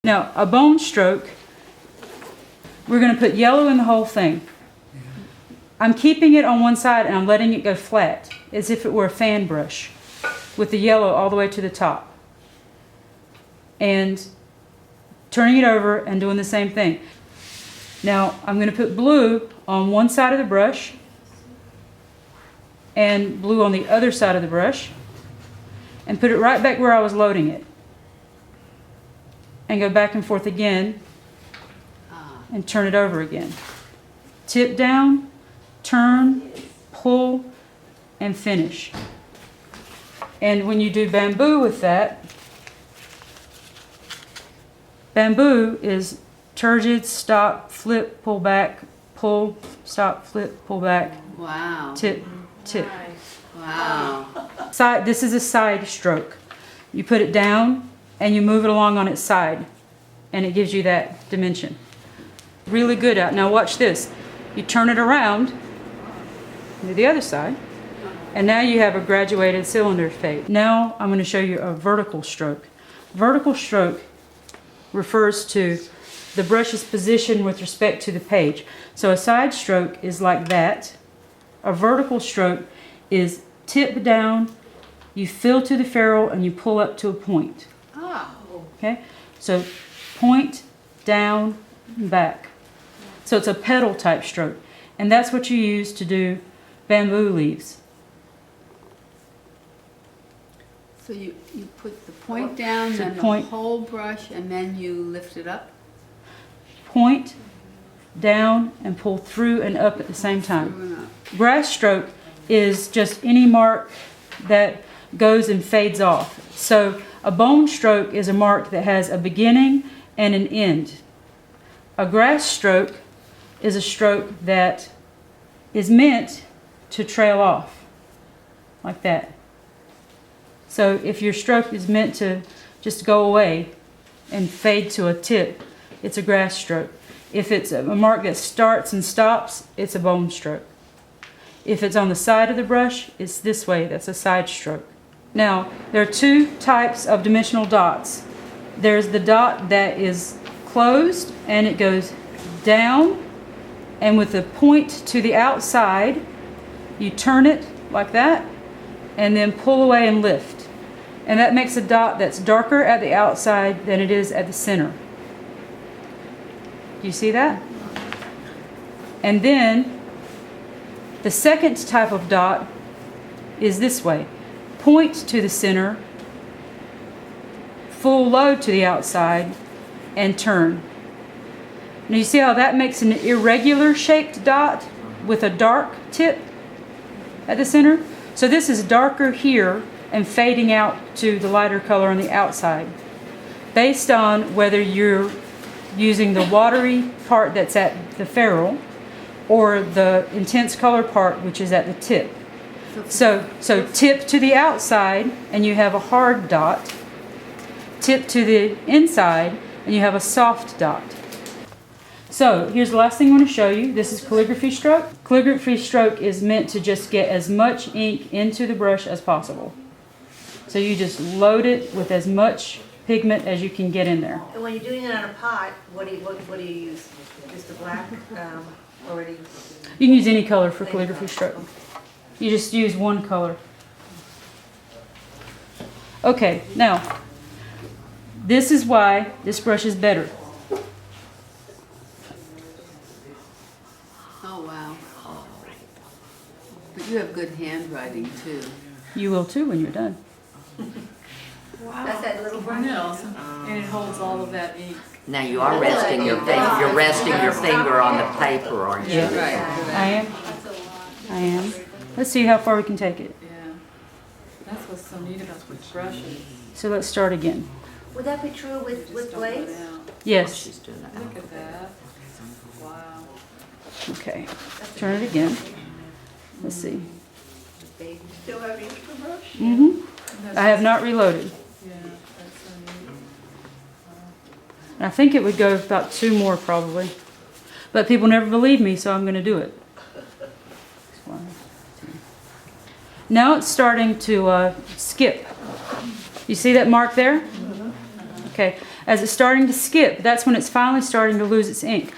Now, a bone stroke, we're going to put yellow in the whole thing. I'm keeping it on one side and I'm letting it go flat, as if it were a fan brush, with the yellow all the way to the top. And turning it over and doing the same thing. Now, I'm going to put blue on one side of the brush and blue on the other side of the brush and put it right back where I was loading it. And go back and forth again and turn it over again. Tip down, turn, pull, and finish. And when you do bamboo with that, bamboo is turgid, stop, flip, pull back, pull, stop, flip, pull back. Wow. Tip, tip. Wow. Side, this is a side stroke. You put it down and you move it along on its side, and it gives you that dimension. Really good out. Now watch this. You turn it around, do the other side, and now you have a graduated cylinder fade. Now I'm going to show you a vertical stroke. Vertical stroke refers to the brush's position with respect to the page. So a side stroke is like that. A vertical stroke is tip down, you fill to the ferrule, and you pull up to a point. Okay, so point, down, and back. So it's a pedal type stroke, and that's what you use to do bamboo leaves. So you put the point down, then the whole brush, and then you lift it up? Point, down, and pull through and up at the same time. Grass stroke is just any mark that goes and fades off. So a bone stroke is a mark that has a beginning and an end. A grass stroke is a stroke that is meant to trail off, like that. So if your stroke is meant to just go away and fade to a tip, it's a grass stroke. If it's a mark that starts and stops, it's a bone stroke. If it's on the side of the brush, it's this way, that's a side stroke. Now, there are two types of dimensional dots. There's the dot that is closed and it goes down, and with the point to the outside, you turn it like that and then pull away and lift. And that makes a dot that's darker at the outside than it is at the center. Do you see that? And then the second type of dot is this way. Point to the center, full load to the outside, and turn. Now you see how that makes an irregular shaped dot with a dark tip at the center? So this is darker here and fading out to the lighter color on the outside, based on whether you're using the watery part that's at the ferrule or the intense color part, which is at the tip. So tip to the outside and you have a hard dot. Tip to the inside and you have a soft dot. So here's the last thing I want to show you. This is calligraphy stroke. Calligraphy stroke is meant to just get as much ink into the brush as possible. So you just load it with as much pigment as you can get in there. And when you're doing it on a pot, what do you use? Just a black, or do You can use any color for calligraphy stroke. You just use one color. Okay, now, this is why this brush is better. Oh, wow. But you have good handwriting, too. You will too when you're done. Wow. That's that little brush. And it holds all of that ink. Now you are resting your finger. You're resting your finger on the paper, aren't you? Yeah. Right. I am. I am. Let's see how far we can take it. Yeah. That's what's so neat about the brushes. So let's start again. Would that be true with blades? Yes. She's doing that. Look at that. Wow. Okay. Turn it again. Let's see. Still have use for brush? Mm-hmm. I have not reloaded. Yeah, that's so neat. And I think it would go about 2 more probably. But people never believe me, so I'm going to do it. 1, 2. Now it's starting to skip. You see that mark there? Okay. Okay, as it's starting to skip, that's when it's finally starting to lose its ink.